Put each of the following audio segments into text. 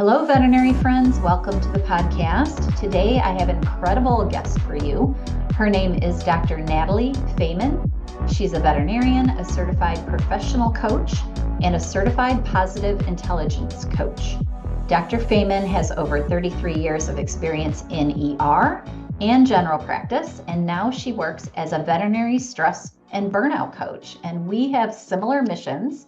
Hello, veterinary friends. Welcome to the podcast. Today, I have an incredible guest for you. Her name is Dr. Natalie Fayman. She's a veterinarian, a certified professional coach, and a certified positive intelligence coach. Dr. Fayman has over 33 years of experience in ER and general practice, and now she works as a veterinary stress and burnout coach. And we have similar missions.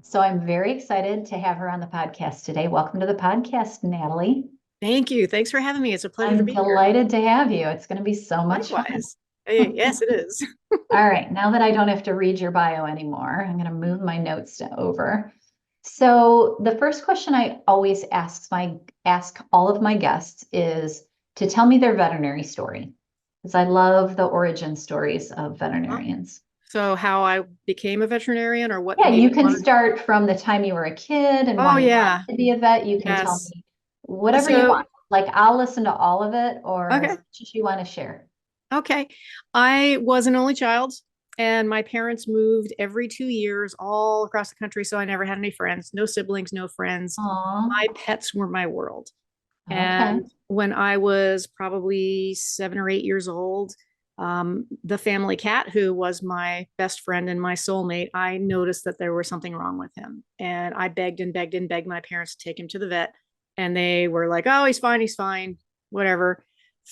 So I'm very excited to have her on the podcast today. Welcome to the podcast, Natalie. Thank you. Thanks for having me. It's a pleasure to I'm be here. delighted to have you. It's going to be so much fun. Likewise. Yes, it is. All right. Now that I don't have to read your bio anymore, I'm going to move my notes over. So the first question I always ask all of my guests is to tell me their veterinary story, because I love the origin stories of veterinarians. So how I became a veterinarian or what? Yeah, you can start from the time you were a kid and why you wanted to be a vet. You can tell me whatever you want. Like, I'll listen to all of it, or as much as you want to share. Okay. I was an only child, and my parents moved every 2 years all across the country. So I never had any friends, no siblings, no friends. Aww. My pets were my world. And when I was probably 7 or 8 years old, the family cat, who was my best friend and my soulmate, I noticed that there was something wrong with him. And I begged and begged and begged my parents to take him to the vet. And they were like, oh, he's fine, whatever.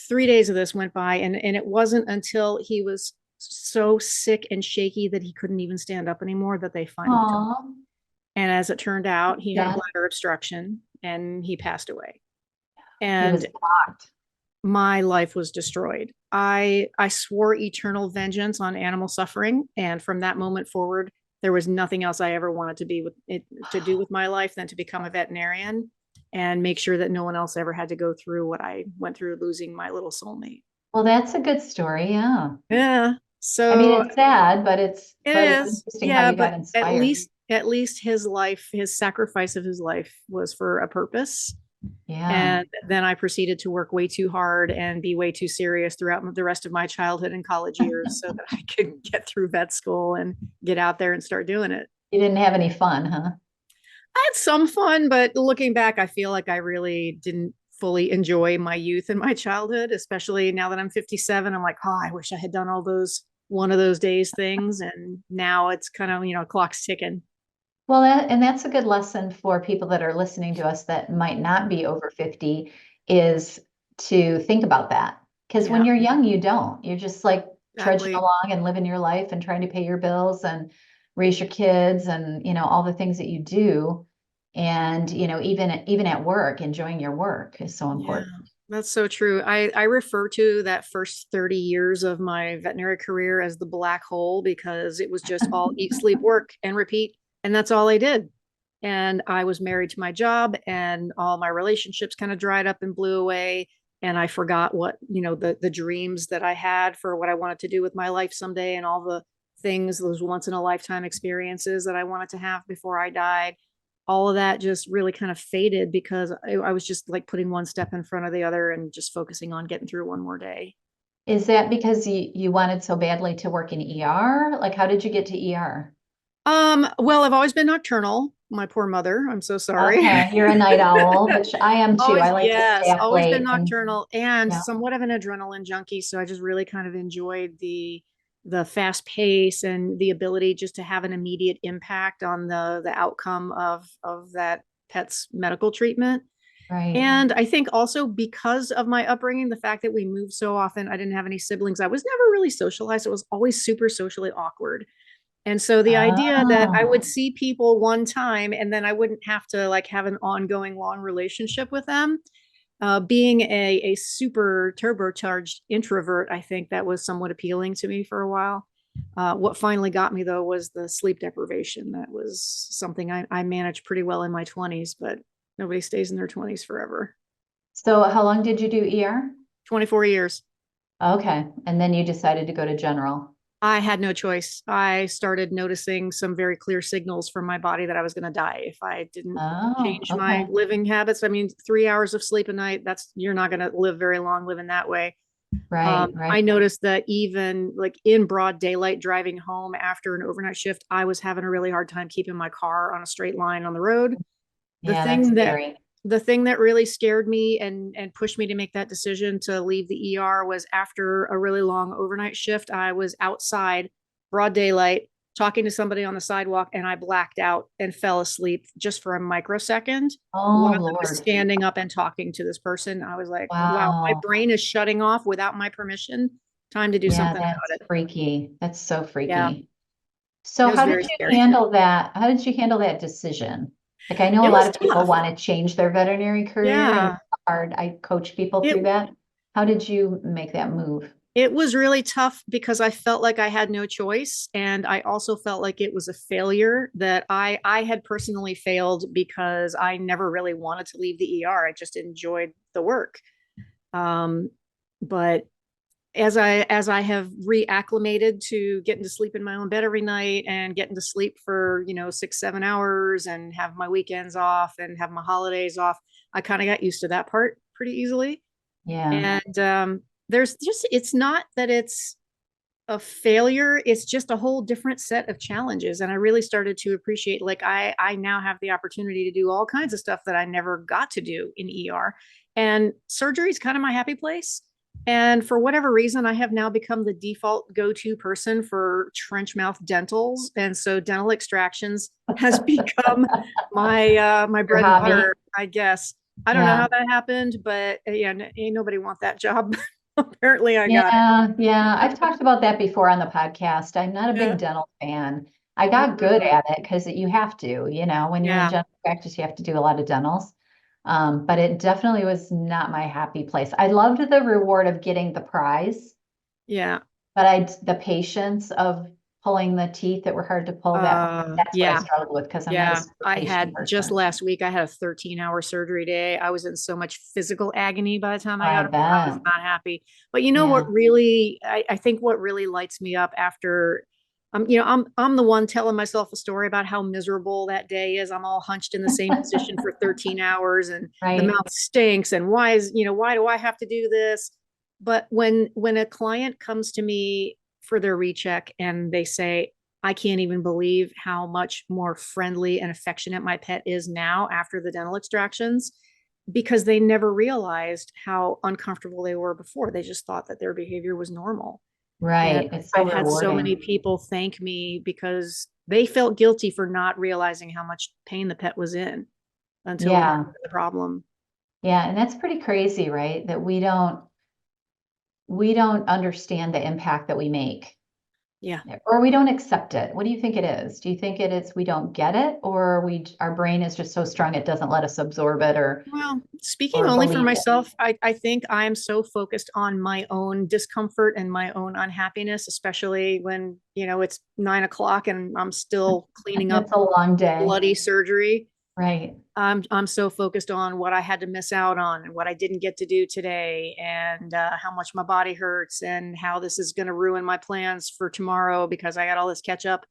3 days of this went by. And it wasn't until he was so sick and shaky that he couldn't even stand up anymore that they finally took him. And as it turned out, he had a bladder obstruction and he passed away. And my life was destroyed. I swore eternal vengeance on animal suffering. And from that moment forward, there was nothing else I ever wanted to do with my life than to become a veterinarian and make sure that no one else ever had to go through what I went through, losing my little soulmate. Well, that's a good story. Yeah. Yeah. So I mean, it's sad, but it's interesting how you got inspired. At least his life, his sacrifice of his life was for a purpose. Yeah. And then I proceeded to work way too hard and be way too serious throughout the rest of my childhood and college years so that I could get through vet school and get out there and start doing it. You didn't have any fun, huh? I had some fun, but looking back, I feel like I really didn't fully enjoy my youth and my childhood, especially now that I'm 57. I'm like, oh, I wish I had done one of those days things. And now it's kind of, clock's ticking. Well, and that's a good lesson for people that are listening to us that might not be over 50, is to think about that. Because when you're young, you don't. You're just like trudging along and living your life and trying to pay your bills and raise your kids and, all the things that you do. And, even at work, enjoying your work is so important. Yeah, that's so true. I refer to that first 30 years of my veterinary career as the black hole, because it was just all eat, sleep, work, and repeat. And that's all I did. And I was married to my job, and all my relationships kind of dried up and blew away. And I forgot what, the dreams that I had for what I wanted to do with my life someday, and all the things, those once in a lifetime experiences that I wanted to have before I died. All of that just really kind of faded because I was just like putting one step in front of the other and just focusing on getting through one more day. Is that because you wanted so badly to work in ER? Like, how did you get to ER? Well, I've always been nocturnal. My poor mother. I'm so sorry. Okay, you're a night owl, which I am too. I like to stay up always late been nocturnal and somewhat of an adrenaline junkie. So I just really kind of enjoyed the fast pace and the ability just to have an immediate impact on the outcome of that pet's medical treatment. Right. And I think also because of my upbringing, the fact that we moved so often, I didn't have any siblings. I was never really socialized. It was always super socially awkward. And so the idea that I would see people one time and then I wouldn't have to like have an ongoing long relationship with them, being a super turbocharged introvert, I think that was somewhat appealing to me for a while. What finally got me, though, was the sleep deprivation. That was something I managed pretty well in my 20s, but nobody stays in their 20s forever. So how long did you do ER? 24 years. Okay. And then you decided to go to general. I had no choice. I started noticing some very clear signals from my body that I was going to die if I didn't change my living habits. I mean, 3 hours of sleep a night, you're not going to live very long living that way. Right. I noticed that even like in broad daylight driving home after an overnight shift, I was having a really hard time keeping my car on a straight line on the road. The thing the thing that really scared me and pushed me to make that decision to leave the ER was after a really long overnight shift. I was outside, broad daylight, talking to somebody on the sidewalk, and I blacked out and fell asleep just for a microsecond Oh, while I was Lord. standing up and talking to this person. I was like, wow, my Wow. brain is shutting off without my permission. Time to do Yeah, something that's about it. freaky. That's so Yeah, freaky. So it was how did very you scary. handle that? How did you handle that decision? Like I know a It lot was of people tough. want to change their veterinary career and Yeah. it's hard. I coach people It through that. How did you make that move? It was really tough because I felt like I had no choice. And I also felt like it was a failure that I had personally failed because I never really wanted to leave the ER. I just enjoyed the work. Um, but as I have reacclimated to getting to sleep in my own bed every night and getting to sleep for, 6, 7 hours and have my weekends off and have my holidays off, I kind of got used to that part pretty easily. Yeah, And there's just, it's not that it's a failure, it's just a whole different set of challenges. And I really started to appreciate, like, I now have the opportunity to do all kinds of stuff that I never got to do in ER. And surgery is kind of my happy place. And for whatever reason, I have now become the default go-to person for trench mouth dentals. And so dental extractions has become my your bread and hobby. butter, I guess. I don't know Yeah. how that happened, but yeah, ain't nobody want that job. Apparently I got Yeah, yeah. I've talked about that before on the podcast. I'm not a big it. dental fan. I got good Mm-mm. at it because you have to, when you're in Yeah. general practice, you have to do a lot of dentals. But it definitely was not my happy place. I loved the reward of getting the prize, Yeah. but the patience of pulling the teeth that were hard to pull, that's what I Yeah. struggled with because I'm not a Yeah. super I patient had just person. last week, I had a 13-hour surgery day. I was in so much physical agony by the time Oh, I I got home. I was bet. not happy. But you know what Yeah. really, I think what really lights me up after, I'm the one telling myself a story about how miserable that day is. I'm all hunched in the same position for 13 hours and the Right. mouth stinks. And why do I have to do this? But when a client comes to me for their recheck and they say, I can't even believe how much more friendly and affectionate my pet is now after the dental extractions, because they never realized how uncomfortable they were before. They just thought that their behavior was normal. And Right. It's so I've had so many rewarding. people thank me because they felt guilty for not realizing how much pain the pet was in until Yeah. the problem. Yeah. And that's pretty crazy, right? That we don't understand the impact that we make, Yeah. or we don't accept it. What do you think it is? Do you think it is we don't get it, or our brain is just so strong it doesn't let us absorb it Well, speaking or only for believe it? myself, I think I am so focused on my own discomfort and my own unhappiness, especially when, it's 9 o'clock and I'm still cleaning up It's a long day. bloody surgery. Right. I'm so focused on what I had to miss out on and what I didn't get to do today and how much my body hurts and how this is going to ruin my plans for tomorrow because I got all this catch up.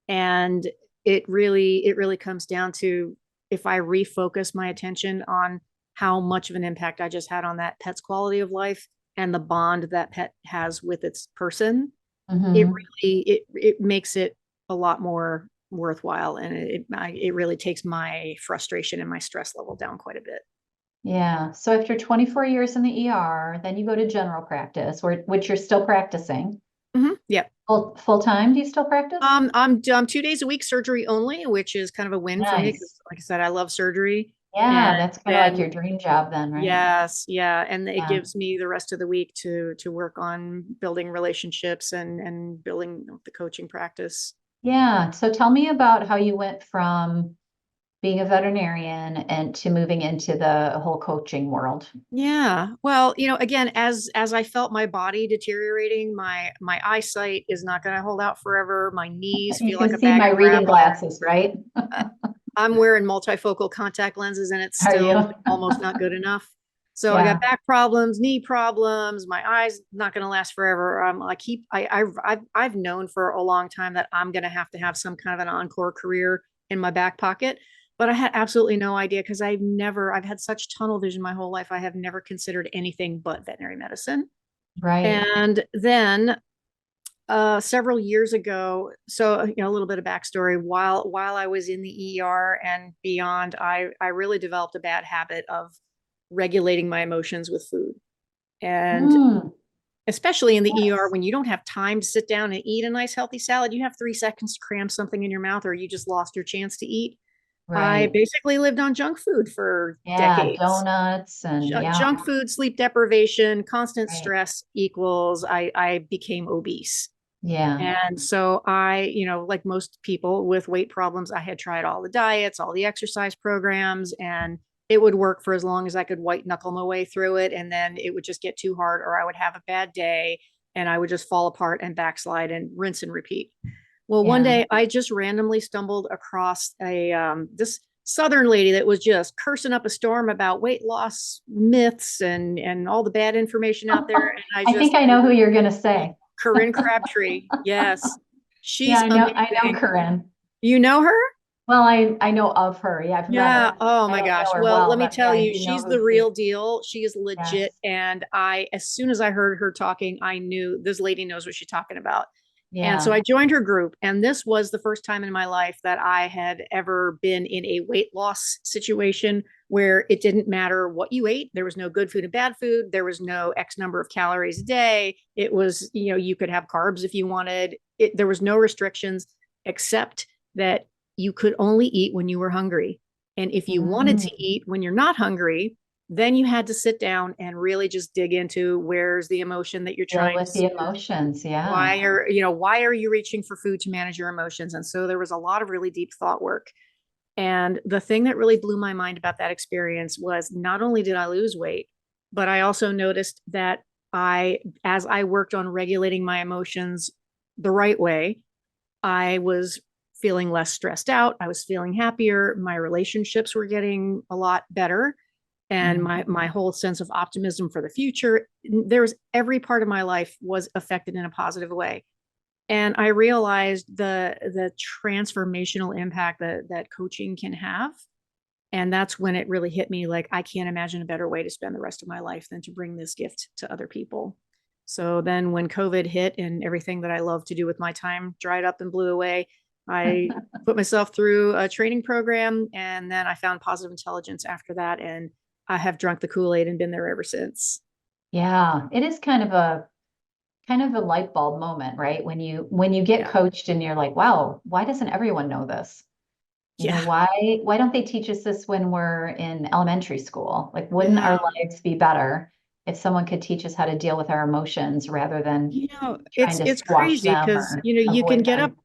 And it really comes down to, if I refocus my attention on how much of an impact I just had on that pet's quality of life and the bond that pet has with its person, it Hmm. really it makes it a lot more worthwhile, and it really takes my frustration and my stress level down quite a bit. Yeah. So after 24 years in the ER, then you go to general practice, which you're still practicing. Yeah. Full time, do you still practice? I'm 2 days a week surgery only, which is kind of a win for me because, Nice. like I said, I love surgery. And Yeah, that's kind of like then your dream job then, right? yes, yeah, and it Yeah. gives me the rest of the week to work on building relationships and building the coaching practice. Yeah. So tell me about how you went from being a veterinarian and to moving into the whole coaching world. Yeah. Well, again, as I felt my body deteriorating, my eyesight is not going to hold out forever. My knees You feel can like a see bag my of reading gravel. glasses, right? Uh, I'm wearing multifocal contact lenses and it's Are still you? almost not good enough. So I got Yeah. back problems, knee problems, my eyes not going to last forever. I've known for a long time that I'm going to have some kind of an encore career in my back pocket, but I had absolutely no idea because I've had such tunnel vision my whole life. I have never considered anything but veterinary medicine. Right. And then several years ago. So, a little bit of backstory. While I was in the ER and beyond, I really developed a bad habit of regulating my emotions with food. And Mm, especially in the ER, yes. when you don't have time to sit down and eat a nice healthy salad, you have 3 seconds to cram something in your mouth, or you just lost your chance to eat. I Right. basically lived on junk food for Yeah. decades. Donuts and yeah. Junk food, sleep deprivation, constant Right. stress equals I became obese. Yeah. And so I, like most people with weight problems, I had tried all the diets, all the exercise programs, and it would work for as long as I could white knuckle my way through it. And then it would just get too hard, or I would have a bad day and I would just fall apart and backslide and rinse and repeat. Well, one Yeah. day I just randomly stumbled across this Southern lady that was just cursing up a storm about weight loss myths and all the bad information out there. And I I think just I know who you're going to say. Corinne Crabtree. Yes. Yeah, She's I know amazing. Corinne. You know her? Well, I know of her. Yeah, I've met Yeah. her. Oh I my don't gosh. know her Well, well, let me but yeah, tell I you, do know she's who the she is. real deal. She is legit. Yes. And as soon as I heard her talking, I knew this lady knows what she's talking about. And so Yeah. I joined her group. And this was the first time in my life that I had ever been in a weight loss situation where it didn't matter what you ate. There was no good food and bad food. There was no X number of calories a day. It was, you could have carbs if you wanted. There was no restrictions except that you could only eat when you were hungry. And if you wanted to Mm, eat when you're not hungry, then you had to sit down and really just dig into where's the emotion that you're deal trying to with the soothe. emotions. Yeah. Why are you reaching for food to manage your emotions? And so there was a lot of really deep thought work. And the thing that really blew my mind about that experience was not only did I lose weight, but I also noticed that as I worked on regulating my emotions the right way, I was feeling less stressed out. I was feeling happier. My relationships were getting a lot better. And my Mhm. whole sense of optimism for the future, there's every part of my life was affected in a positive way. And I realized the transformational impact that coaching can have. And that's when it really hit me, like I can't imagine a better way to spend the rest of my life than to bring this gift to other people. So then when COVID hit and everything that I love to do with my time dried up and blew away, I put myself through a training program, and then I found positive intelligence after that, and I have drunk the Kool-Aid and been there ever since. Yeah, it is kind of a light bulb moment, right? When you get Yeah. coached and you're like, wow, why doesn't everyone know this? Yeah. Why don't they teach us this when we're in elementary school? Like, wouldn't Yeah. our lives be better if someone could teach us how to deal with our emotions rather than trying to It's squash crazy them because or avoid them?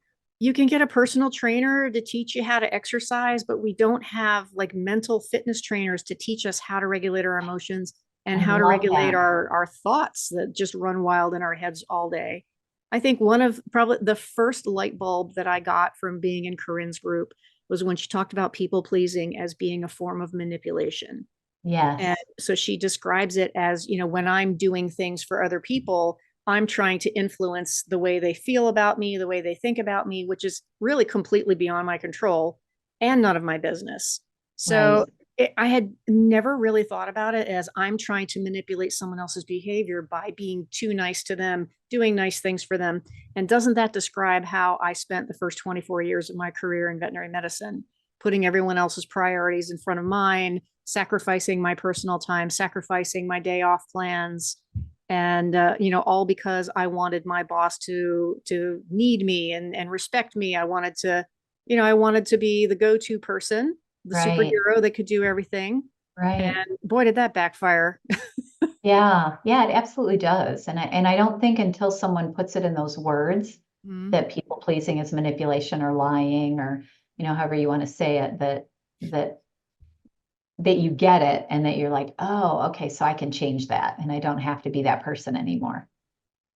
you can get a personal trainer to teach you how to exercise, but we don't have like mental fitness trainers to teach us how to regulate our emotions and I how to love regulate that. our thoughts that just run wild in our heads all day. I think one of probably the first light bulb that I got from being in Corinne's group was when she talked about people pleasing as being a form of manipulation. And Yes, so she describes it as, when I'm doing things for other people, I'm trying to influence the way they feel about me, the way they think about me, which is really completely beyond my control and none of my business. So right. I had never really thought about it as I'm trying to manipulate someone else's behavior by being too nice to them, doing nice things for them. And doesn't that describe how I spent the first 24 years of my career in veterinary medicine, putting everyone else's priorities in front of mine, sacrificing my personal time, sacrificing my day off plans, and all because I wanted my boss to need me and respect me. I wanted to be the go-to person, the Right. superhero that could do everything. Right. And boy, did that backfire. Yeah. Yeah, it absolutely does. And I don't think until someone puts it in those words Mhm. that people pleasing is manipulation or lying or, however you want to say it, that that you get it and that you're like, oh, okay, so I can change that and I don't have to be that person anymore.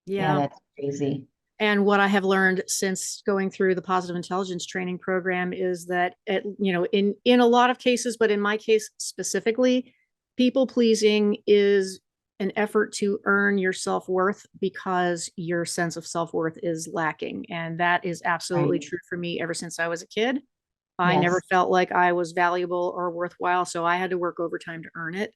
Yeah, Yeah. that's crazy. And what I have learned since going through the positive intelligence training program is that in a lot of cases, but in my case specifically, people pleasing is an effort to earn your self-worth because your sense of self-worth is lacking. And that is absolutely Right. true for me ever since I was a kid. I never Yes. felt like I was valuable or worthwhile, so I had to work overtime to earn it.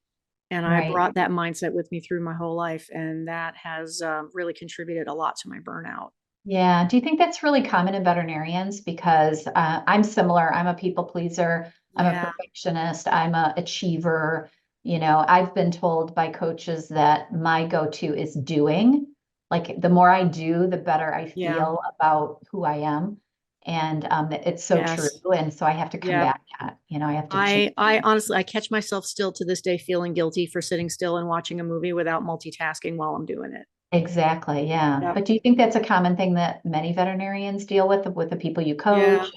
And I Right. brought that mindset with me through my whole life, and that has really contributed a lot to my burnout. Yeah. Do you think that's really common in veterinarians? Because I'm similar. I'm a people pleaser. I'm a Yeah, perfectionist. I'm a achiever. I've been told by coaches that my go-to is doing. Like the more I do, the better I yeah, feel about who I am. And it's so true. yes, And so I have to yeah. combat that. I have to change. I honestly, I catch myself still to this day feeling guilty for sitting still and watching a movie without multitasking while I'm doing it. Exactly. Yeah. Yep. But do you think that's a common thing that many veterinarians deal with the people you Yeah. coach?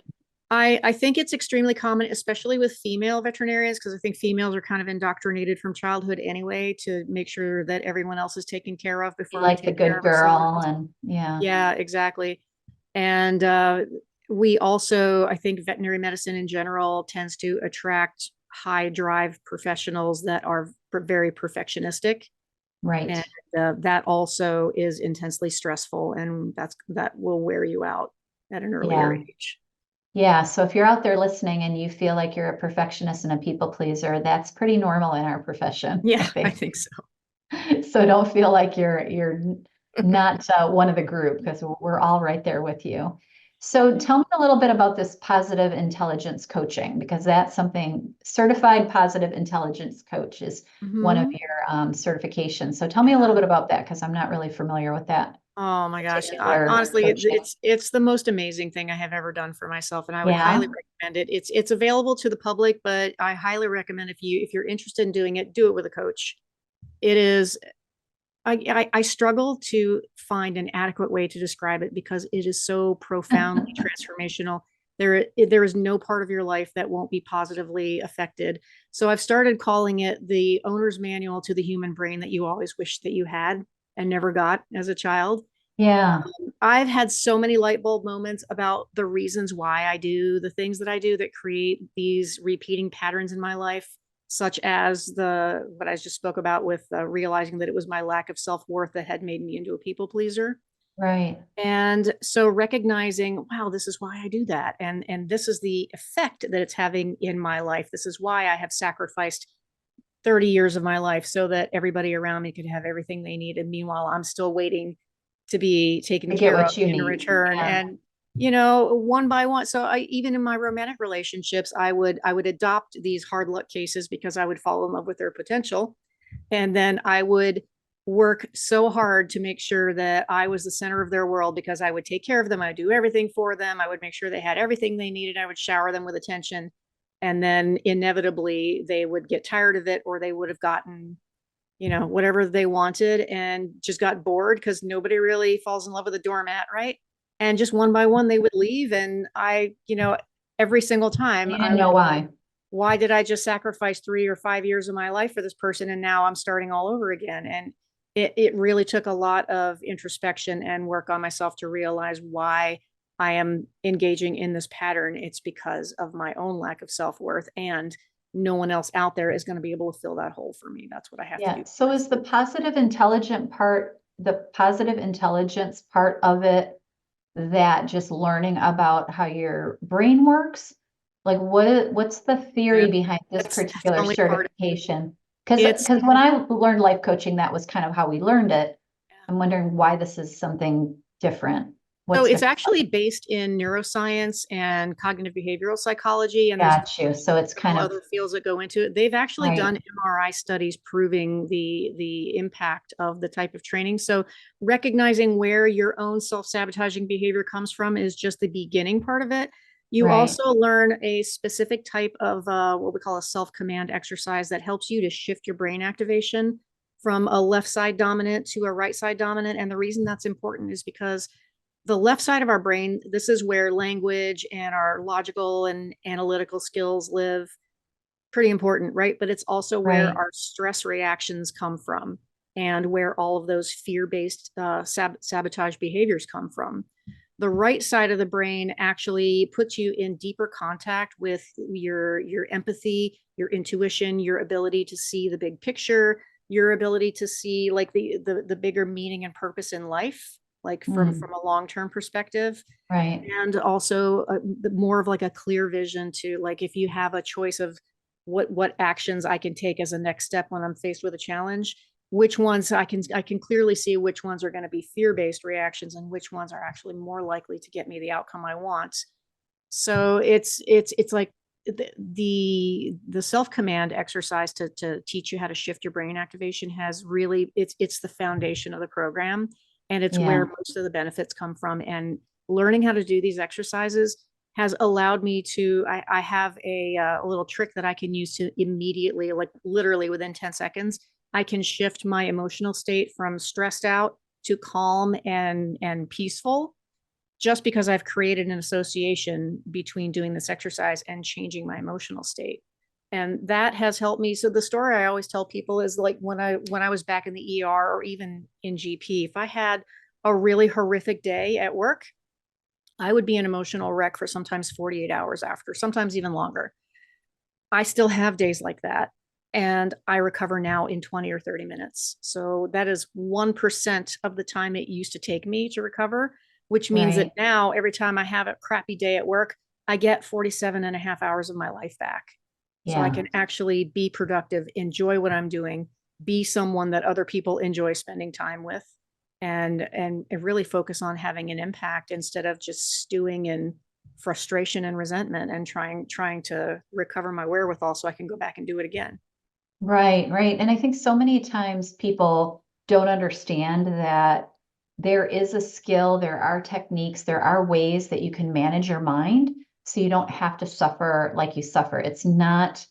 I think it's extremely common, especially with female veterinarians, because I think females are kind of indoctrinated from childhood anyway to make sure that everyone else is taken care of You before we like the take care good of ourselves. girl and yeah. Yeah, exactly. And we also, I think veterinary medicine in general tends to attract high drive professionals that are very perfectionistic. And Right. that also is intensely stressful, and that will wear you out at an earlier Yeah. age. Yeah. So if you're out there listening and you feel like you're a perfectionist and a people pleaser, that's pretty normal in our profession, I Yeah, I think. think so. So don't feel like you're not one of the group because we're all right there with you. So tell me a little bit about this positive intelligence coaching because that's something certified positive intelligence coach is one of Hmm. your certifications. So tell me a little Yeah. bit about that because I'm not really familiar with that Oh my gosh. particular Honestly, coaching. it's the most amazing thing I have ever done for myself, and I would highly Yeah. recommend it. It's available to the public, but I highly recommend if you're interested in doing it, do it with a coach. It is I struggle to find an adequate way to describe it because it is so profoundly transformational. There is no part of your life that won't be positively affected. So I've started calling it the owner's manual to the human brain that you always wish that you had and never got as a child. Yeah. I've had so many light bulb moments about the reasons why I do the things that I do that create these repeating patterns in my life, such as the what I just spoke about with realizing that it was my lack of self worth that had made me into a people pleaser. Right. And so recognizing, wow, this is why I do that, and this is the effect that it's having in my life. This is why I have sacrificed 30 years of my life so that everybody around me could have everything they need. And meanwhile, I'm still waiting to be taken To get care of what you in need. return. Yeah. And, one by one. So even in my romantic relationships, I would adopt these hard luck cases because I would fall in love with their potential. And then I would work so hard to make sure that I was the center of their world because I would take care of them. I'd do everything for them. I would make sure they had everything they needed. I would shower them with attention. And then inevitably they would get tired of it, or they would have gotten, whatever they wanted and just got bored because nobody really falls in love with a doormat, right? And just one by one they would leave. And every single time You I didn't would know go, why. why did I just sacrifice 3 or 5 years of my life for this person? And now I'm starting all over again. And it really took a lot of introspection and work on myself to realize why I am engaging in this pattern. It's because of my own lack of self-worth, and no one else out there is going to be able to fill that hole for me. That's what I have to Yeah. do. So is the positive intelligence part of it that just learning about how your brain works? Like what's the Yeah, theory behind this that's particular only part of certification? Because it's. when I learned life coaching, that was kind of how we learned it. I'm wondering why this is something different. So What's it's the actually based in neuroscience and cognitive behavioral psychology, and there's got you? So it's kind several of other fields that go into it. They've actually right, done MRI studies proving the impact of the type of training. So recognizing where your own self-sabotaging behavior comes from is just the beginning part of it. You right, also learn a specific type of what we call a self-command exercise that helps you to shift your brain activation from a left side dominant to a right side dominant. And the reason that's important is because the left side of our brain, this is where language and our logical and analytical skills live. Pretty important, right? But it's also where right. our stress reactions come from and where all of those fear-based sabotage behaviors come from. The right side of the brain actually puts you in deeper contact with your empathy, your intuition, your ability to see the big picture, your ability to see like the bigger meaning and purpose in life, like Mm, from a long-term perspective. right. And also more of like a clear vision to, like, if you have a choice of what actions I can take as a next step when I'm faced with a challenge, which ones I can clearly see which ones are going to be fear-based reactions and which ones are actually more likely to get me the outcome I want. So it's like the self-command exercise to teach you how to shift your brain activation has really, it's the foundation of the program, and it's where most of the benefits come from. And learning how to do these exercises has allowed me to, I have a little trick that I can use to immediately, like literally within 10 seconds, I can shift my emotional state from stressed out to calm and peaceful, just because I've created an association between doing this exercise and changing my emotional state. And that has helped me. So the story I always tell people is like when I was back in the ER or even in GP, if I had a really horrific day at work, I would be an emotional wreck for sometimes 48 hours after, sometimes even longer. I still have days like that. And I recover now in 20 or 30 minutes. So that is 1% of the time it used to take me to recover, which means that now every time I have a crappy day at work, I get 47 and a half hours of my life back. Yeah. So I can actually be productive, enjoy what I'm doing, be someone that other people enjoy spending time with, and really focus on having an impact instead of just stewing in frustration and resentment and trying to recover my wherewithal so I can go back and do it again. Right, right. And I think so many times people don't understand that there is a skill, there are techniques, there are ways that you can manage your mind so you don't have to suffer like you suffer. It's not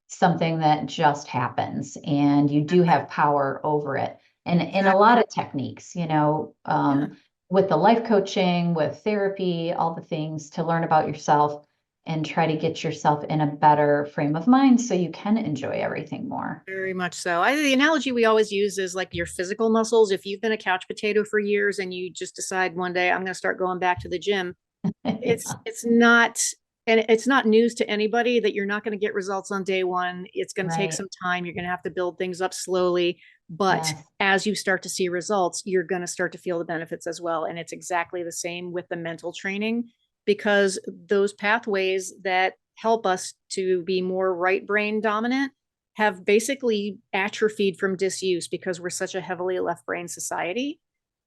something that just happens, and you do have power over it. And in a lot of techniques, with the life coaching, with therapy, all the things to learn about yourself and try to get yourself in a better frame of mind so you can enjoy everything more. Very much so. The analogy we always use is like your physical muscles. If you've been a couch potato for years and you just decide one day I'm going to start going back to the gym, it's not, and it's not news to anybody that you're not going to get results on day one. It's going to take some time. You're going to have to build things up slowly. But as you start to see results, you're going to start to feel the benefits as well. And it's exactly the same with the mental training, because those pathways that help us to be more right brain dominant have basically atrophied from disuse because we're such a heavily left brain society.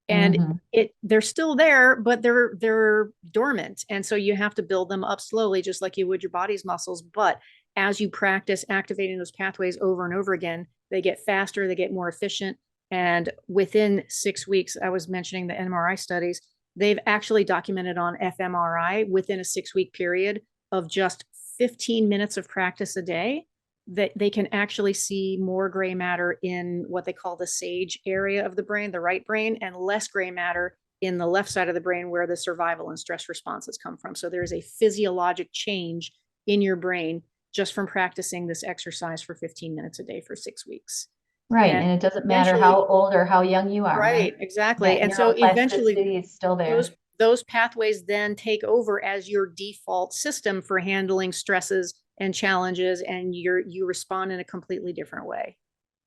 And they're still there, but they're dormant. And so you have to build them up slowly, just like you would your body's muscles. But as you practice activating those pathways over and over again, they get faster, they get more efficient. And within 6 weeks, I was mentioning the MRI studies, they've actually documented on fMRI within a 6-week period of just 15 minutes of practice a day, that they can actually see more gray matter in what they call the sage area of the brain, the right brain, and less gray matter in the left side of the brain where the survival and stress responses come from. So there's a physiologic change in your brain just from practicing this exercise for 15 minutes a day for 6 weeks. Right. And it doesn't matter how old or how young you are. Right, exactly. And so eventually it's still there. Those pathways then take over as your default system for handling stresses and challenges, and you respond in a completely different way.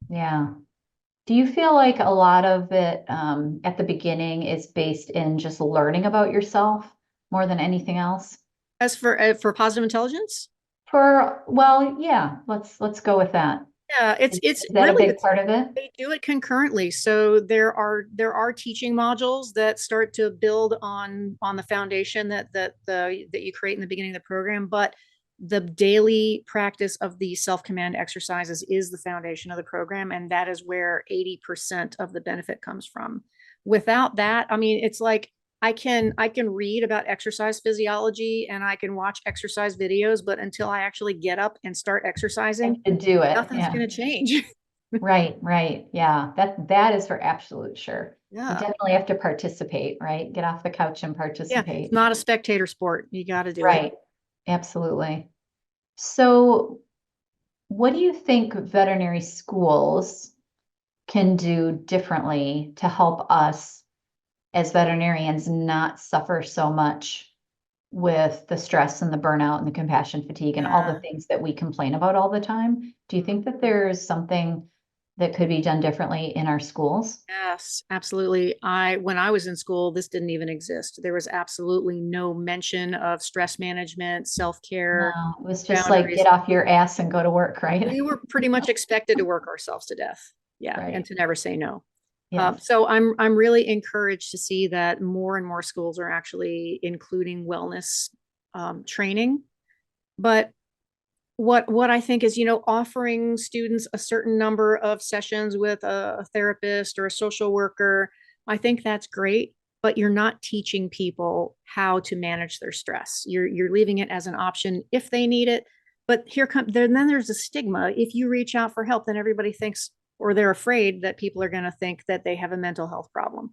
Yeah. Do you feel like a lot of it at the beginning is based in just learning about yourself more than anything else? As for positive intelligence? Yeah, let's go with that. Yeah, it's that really a big part of it? They do it concurrently. So there are teaching modules that start to build on the foundation that you create in the beginning of the program, but the daily practice of the self-command exercises is the foundation of the program, and that is where 80% of the benefit comes from. Without that, I mean, it's like I can read about exercise physiology and I can watch exercise videos, but until I actually get up and start exercising and do it, nothing's going to change. Right. Yeah, that is for absolute sure. Yeah. You definitely have to participate, right? Get off the couch and participate. Yeah, it's not a spectator sport. You got to do it. Right. Absolutely. So what do you think veterinary schools can do differently to help us as veterinarians not suffer so much with the stress and the burnout and the compassion fatigue and all the things that we complain about all the time? Do you think that there's something that could be done differently in our schools? Yes, absolutely. When I was in school, this didn't even exist. There was absolutely no mention of stress management, self-care. No, it was just boundaries. Like get off your ass and go to work, right? We were pretty much expected to work ourselves to death. Yeah. Right. And to never say no. Yes. So I'm really encouraged to see that more and more schools are actually including wellness training. But what I think is, offering students a certain number of sessions with a therapist or a social worker, I think that's great, but you're not teaching people how to manage their stress. You're leaving it as an option if they need it. But then there's a stigma. If you reach out for help, then everybody thinks, or they're afraid that people are going to think that they have a mental health problem.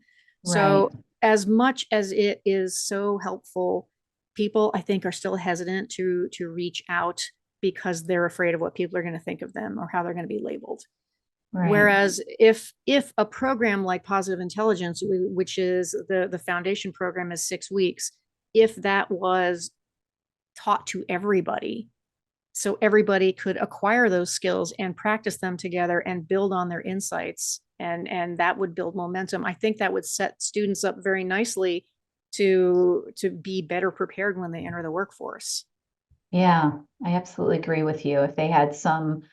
Right. So as much as it is so helpful, people I think are still hesitant to reach out because they're afraid of what people are going to think of them or how they're going to be labeled. Right. Whereas if a program like Positive Intelligence, which is the foundation program, is 6 weeks, if that was taught to everybody, so everybody could acquire those skills and practice them together and build on their insights, and that would build momentum. I think that would set students up very nicely to be better prepared when they enter the workforce. Yeah, I absolutely agree with you. If they had some,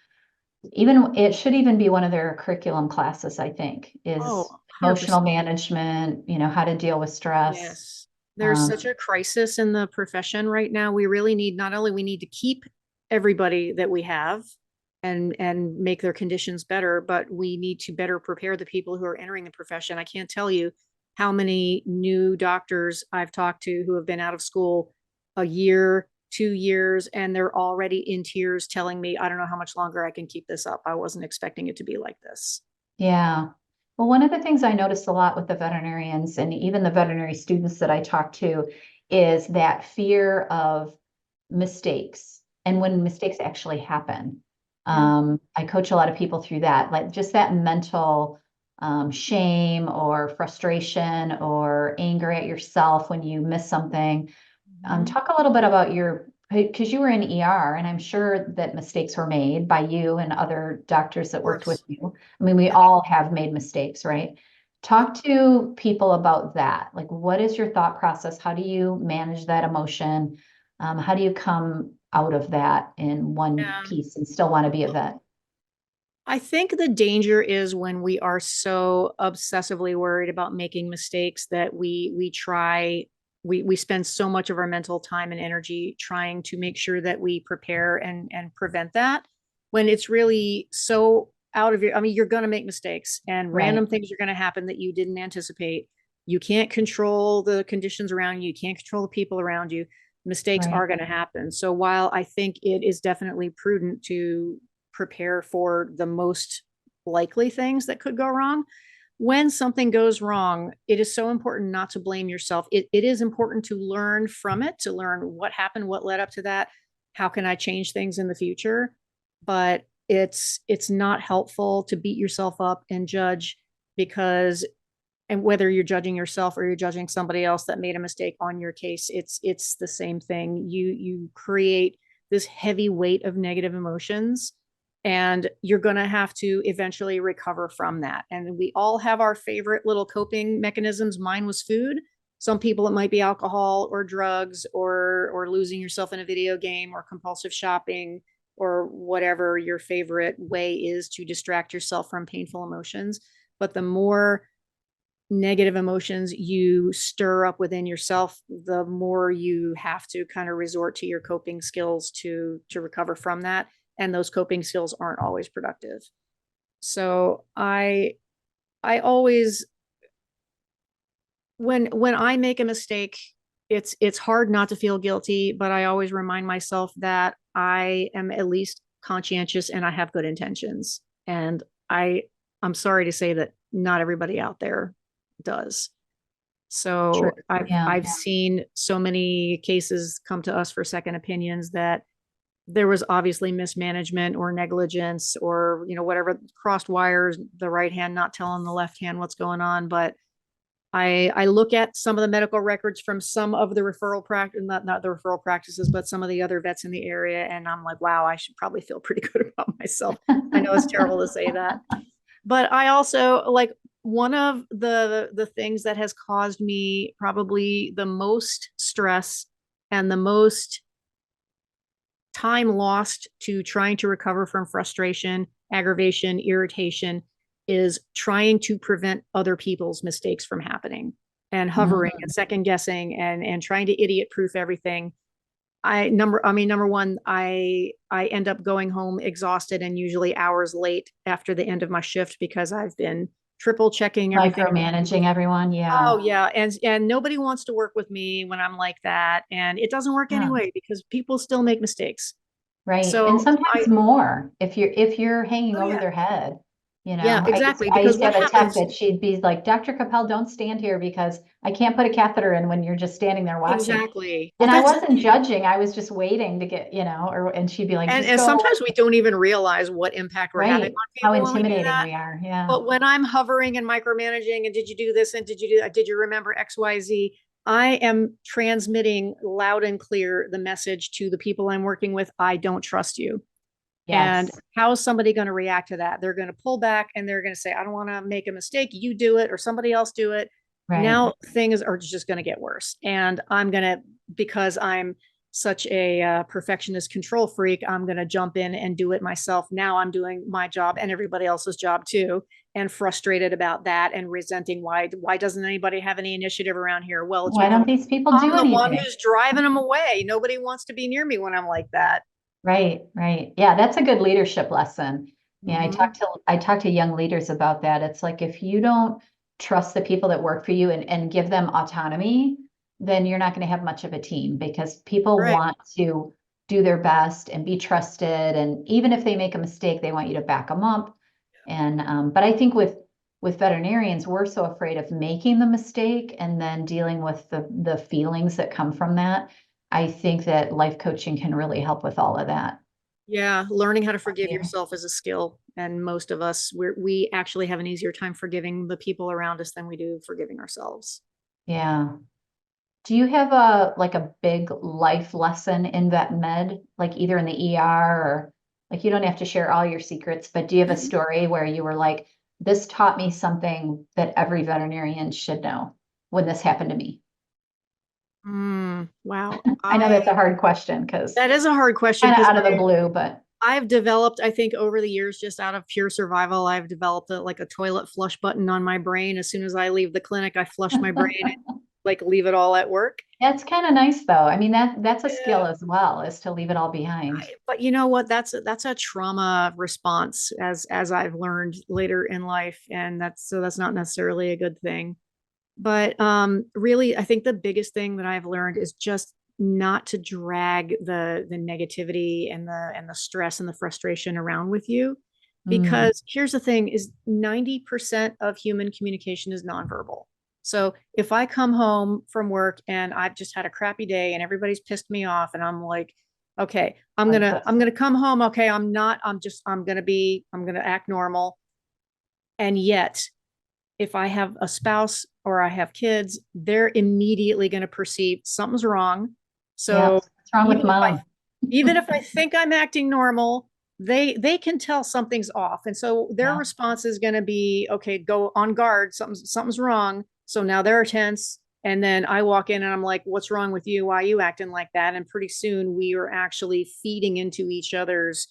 even it should even be one of their curriculum classes, I think, Oh, is emotional 100%. management, how to deal with stress. Yes. There's such Um, a crisis in the profession right now. We really need, not only we need to keep everybody that we have and make their conditions better, but we need to better prepare the people who are entering the profession. I can't tell you how many new doctors I've talked to who have been out of school a year, 2 years, and they're already in tears telling me, I don't know how much longer I can keep this up. I wasn't expecting it to be like this. yeah. Well, one of the things I noticed a lot with the veterinarians and even the veterinary students that I talk to is that fear of mistakes and when mistakes actually happen. Yeah. I coach a lot of people through that, like just that mental shame or frustration or anger at yourself when you miss something. Mhm. Talk a little bit about because you were in ER, and I'm sure that mistakes were made by you and other doctors that Of worked with course. you. I mean, we Yep. all have made mistakes, right? Yep. Talk to people about that. Like, what is your thought process? How do you manage that emotion? How do you come out of that in one Yeah. piece and still want to be a vet? I think the danger is when we are so obsessively worried about making mistakes that we spend so much of our mental time and energy trying to make sure that we prepare and prevent that, when it's really so out of your, I mean, you're going to make mistakes and Right, random things are going to happen that you didn't anticipate. You can't control the conditions around you. You can't control the people around you. Mistakes right, are going to happen. So while I think it is definitely prudent to prepare for the most likely things that could go wrong, when something goes wrong, it is so important not to blame yourself. It is important to learn from it, to learn what happened, what led up to that, how can I change things in the future. But it's not helpful to beat yourself up and judge, because, and whether you're judging yourself or you're judging somebody else that made a mistake on your case, it's the same thing. You create this heavy weight of negative emotions, and you're going to have to eventually recover from that. And we all have our favorite little coping mechanisms. Mine was food. Some people, it might be alcohol or drugs or losing yourself in a video game or compulsive shopping or whatever your favorite way is to distract yourself from painful emotions. But the more negative emotions you stir up within yourself, the more you have to kind of resort to your coping skills to recover from that. And those coping skills aren't always productive. So I always, when I make a mistake, it's hard not to feel guilty, but I always remind myself that I am at least conscientious and I have good intentions. And I'm sorry to say that not everybody out there does. true. So Yeah, I've seen so many cases come to us for second opinions that there was obviously mismanagement or negligence or, whatever, crossed wires, the right hand not telling the left hand what's going on. But I look at some of the medical records from some of the referral practice, not the referral practices, but some of the other vets in the area, and I'm like, wow, I should probably feel pretty good about myself. I know it's terrible to say that, but I also, like, one of the things that has caused me probably the most stress and the most time lost to trying to recover from frustration, aggravation, irritation is trying to prevent other people's mistakes from happening and hovering and Mm. second guessing and trying to idiot proof everything. Number one, I end up going home exhausted and usually hours late after the end of my shift because I've been triple checking everything. Micromanaging everyone. Yeah. Oh yeah, and nobody wants to work with me when I'm like that, and it doesn't work Yeah. anyway because people still make mistakes. Right. And So sometimes more if you're hanging oh over yeah, their head. yeah, exactly. I Because used to what have a tech happens that she'd be like, Dr. Capel, don't stand here because I can't put a catheter in when you're just standing there watching. exactly? Well, And I that's wasn't judging. I was just waiting to get, and she'd be like, just and go sometimes we don't even realize what impact we're having right. on How people when we do intimidating that. we are. Yeah. But when I'm hovering and micromanaging, and did you do this and did you do that? Did you remember XYZ? I am transmitting loud and clear the message to the people I'm working with. I don't trust you. And Yes. how is somebody going to react to that? They're going to pull back and they're going to say, I don't want to make a mistake. You do it or somebody else do it. Right. Now things are just going to get worse. And I'm going to, because I'm such a perfectionist control freak, I'm going to jump in and do it myself. Now I'm doing my job and everybody else's job too, and frustrated about that and resenting why doesn't anybody have any initiative around here? Well, it's Why because don't these people do I'm the one anything? who's driving them away. Nobody wants to be near me when I'm like that. Right, right. Yeah, that's a good leadership lesson. Yeah, Mm-hmm. I talk to young leaders about that. It's like if you don't trust the people that work for you and give them autonomy, then you're not going to have much of a team because people Right. want to do their best and be trusted. And even if they make a mistake, they want you to back them up. And but I think with veterinarians, we're so afraid of making the mistake and then dealing with the feelings that come from that. I think that life coaching can really help with all of that. Yeah, learning how to forgive Yeah. yourself is a skill, and most of us we actually have an easier time forgiving the people around us than we do forgiving ourselves. Yeah. Do you have a big life lesson in vet med, like either in the ER or like you don't have to share all your secrets, but do you have a story where you were like, this taught me something that every veterinarian should know when this happened to me? Wow, I know that's a hard question because that is a hard question kind of because out of the blue, but I've developed, I think, over the years, just out of pure survival, I've developed like a toilet flush button on my brain. As soon as I leave the clinic, I flush my brain and like leave it all at work. that's kind of nice though. I mean, that's a skill Yeah. as well, is to leave it all behind. But you know what? That's a trauma response, as I've learned later in life, and that's not necessarily a good thing. But really, I think the biggest thing that I've learned is just not to drag the negativity and the stress and the frustration around with you. Mm, Because here's the thing is 90% of human communication is nonverbal. So if I come home from work and I've just had a crappy day and everybody's pissed me off and I'm like, okay, like this. I'm gonna come home. Okay, I'm gonna act normal. And yet if I have a spouse or I have kids, they're immediately going to perceive something's wrong. Yep. So What's wrong with even if I mom? even if I think I'm acting normal, they can tell something's off. And so their Yeah. response is going to be, okay, go on guard, something's wrong. So now they're tense. And then I walk in and I'm like, what's wrong with you? Why are you acting like that? And pretty soon we are actually feeding into each other's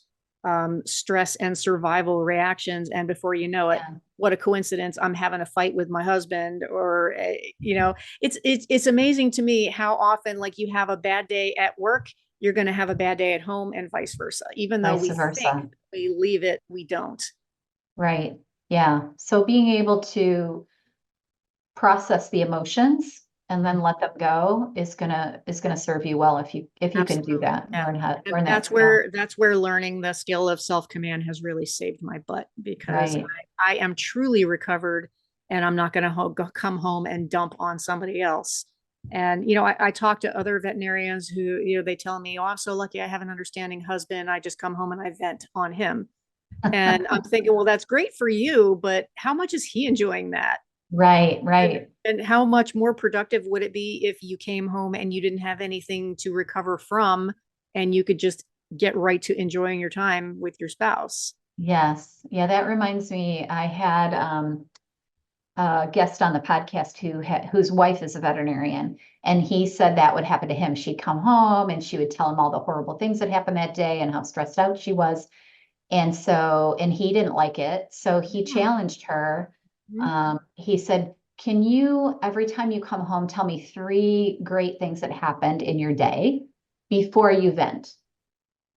stress and survival reactions. And before you know it, Yeah. what a coincidence, I'm having a fight with my husband, or it's amazing to me how often, like, you have a bad day at work, you're going to have a bad day at home, and vice versa. Even though Vice we think versa. we leave it, we don't. Right. Yeah. So being able to process the emotions and then let them go is gonna serve you well if you can do Absolutely. that, Yeah. And learn that skill. that's where learning the skill of self-command has really saved my butt, because Right. I am truly recovered, and I'm not going to come home and dump on somebody else. And, I talk to other veterinarians who, they tell me, oh, I'm so lucky I have an understanding husband. I just come home and I vent on him. And I'm thinking, well, that's great for you, but how much is he enjoying that? Right, And, right. and how much more productive would it be if you came home and you didn't have anything to recover from, and you could just get right to enjoying your time with your spouse? Yes. Yeah, that reminds me, I had a guest on the podcast whose wife is a veterinarian, and he said that would happen to him. She'd come home and she would tell him all the horrible things that happened that day and how stressed out she was. And he didn't like it. So he challenged her. He said, can you, every time you come home, tell me 3 great things that happened in your day before you vent?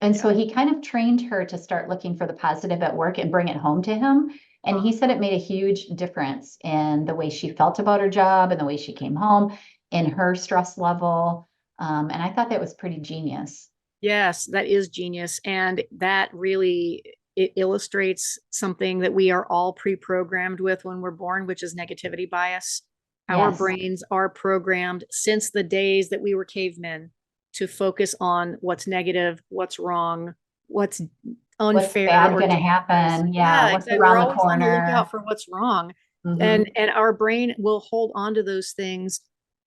And so he kind of trained her to start looking for the positive at work and bring it home to him. And he said it made a huge difference in the way she felt about her job and the way she came home, in her stress level. And I thought that was pretty genius. Yes, that is genius. And that really, it illustrates something that we are all pre-programmed with when we're born, which is negativity bias. Our Yes. brains are programmed since the days that we were cavemen to focus on what's negative, what's wrong, what's unfair, what's bad or going to dangerous. happen. Yeah. What's Exactly. around We're the always on the corner. lookout for what's wrong. Mm-hmm. And our brain will hold on to those things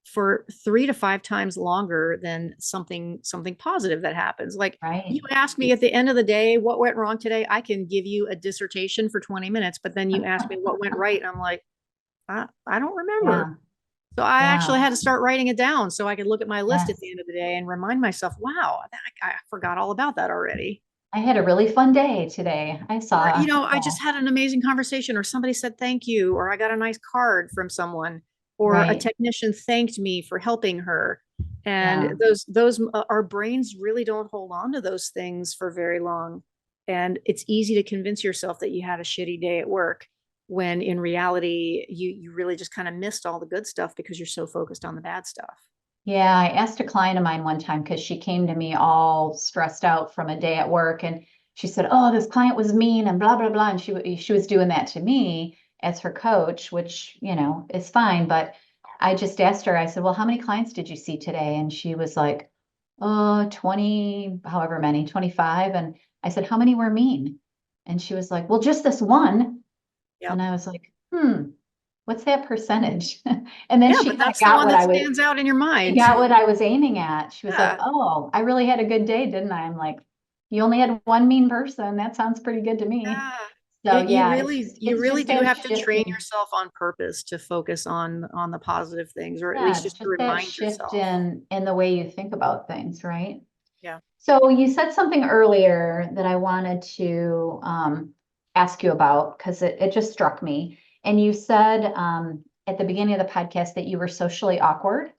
for 3 to 5 times longer than something positive that happens. Like, you ask me at the end of the day what went wrong today, I can give you a dissertation for 20 minutes, but then you ask me what went right, and I'm like, I don't remember. So I actually had to start writing it down so I could look at my list at the end of the day and remind myself, wow, I forgot all about that already. I had a really fun day today. I saw, I just had an amazing conversation, or somebody said thank you, or I got a nice card from someone, or a technician thanked me for helping her. And those our brains really don't hold on to those things for very long. And it's easy to convince yourself that you had a shitty day at work, when in reality, you really just kind of missed all the good stuff because you're so focused on the bad stuff. Yeah, I asked a client of mine one time because she came to me all stressed out from a day at work, and she said, "Oh, this client was mean and blah blah blah," and she was doing that to me as her coach, which is fine. But I just asked her. I said, "Well, how many clients did you see today?" And she was like, "Oh, 20, however many, 25." And I said, "How many were mean?" And she was like, "Well, just this one." Yep. And I was like, what's that percentage? And then she but kind of that's the got one what that I was. stands out in your She mind. got what I was aiming at. She was like, Yeah. "Oh, I really had a good day, didn't I?" I'm like, "You only had one mean person. That sounds pretty good to me." So You yeah, you it's really just do that have to train shifting. yourself on purpose to focus on the positive things, or at Yeah, least it's just to just that remind shift yourself. in the way you think about things, right? Yeah. So you said something earlier that I wanted to ask you about because it just struck me. And you said at the beginning of the podcast that you were socially awkward.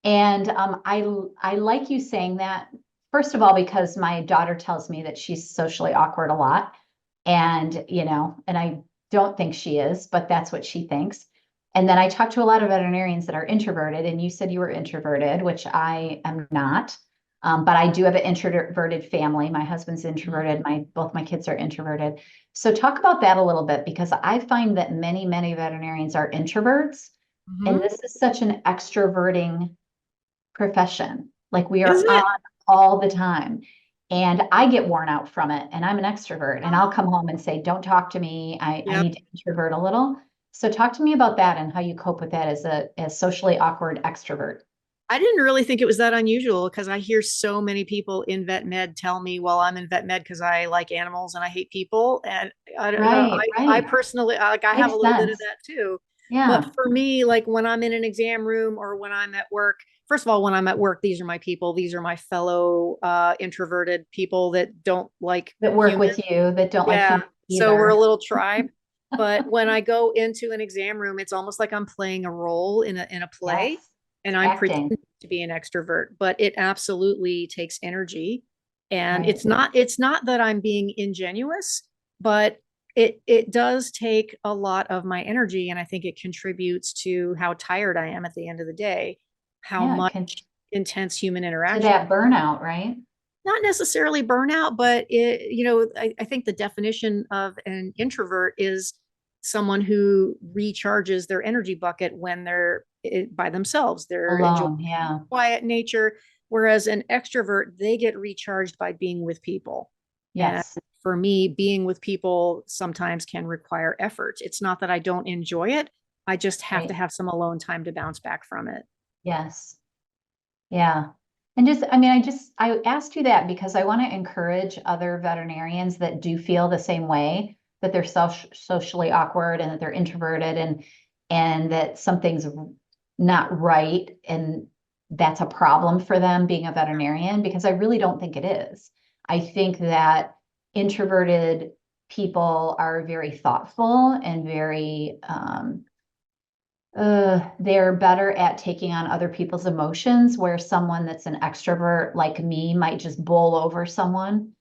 And I like you saying that, first of all, because my daughter tells me that she's socially awkward a lot. And, and I don't think she is, but that's what she thinks. And then I talk to a lot of veterinarians that are introverted, and you said you were introverted, which I am not. But I do have an introverted family. My husband's introverted. Both my kids are introverted. So talk about that a little bit, because I find that many, many veterinarians are introverts. And this is such an extroverting profession. Like, we Is are on it? all the time. And I get worn out from it. And I'm an extrovert. And I'll come Oh, home and say, "Don't talk to me. I yep. need to introvert a little." So talk to me about that and how you cope with that as socially awkward extrovert. I didn't really think it was that unusual, because I hear so many people in vet med tell me, well, I'm in vet med because I like animals and I hate people. And I don't know. Right, I right. personally, like, I have a Makes little bit of sense. that too. Yeah. But for me, like, when I'm in an exam room or when I'm at work, first of all, when I'm at work, these are my people. These are my fellow introverted people that don't like That work humans. with you, that don't like Yeah. humans So we're a either. little tribe. But when I go into an exam room, it's almost like I'm playing a role in a Yes. play, and It's I'm acting. pretending to be an extrovert, but it absolutely takes energy. And Right. it's not that I'm being ingenuous, but it does take a lot of my energy, and I think it contributes to how tired I am at the end of the day, how Yeah. much intense human To interaction. that burnout, right? Not necessarily burnout, but I think the definition of an introvert is someone who recharges their energy bucket when they're by themselves. They're enjoying Alone. Yeah. quiet nature, whereas an extrovert, they get recharged by being with people. And Yes. for me, being with people sometimes can require effort. It's not that I don't enjoy it. I just have to Right. have some alone time to bounce back from it. Yes. Yeah. And I asked you that because I want to encourage other veterinarians that do feel the same way, that they're socially awkward and that they're introverted, and that something's not right, and that's a problem for them being a veterinarian, because I really don't think it is. I think that introverted people are very thoughtful and very, they're better at taking on other people's emotions, where someone that's an extrovert like me might just bowl over someone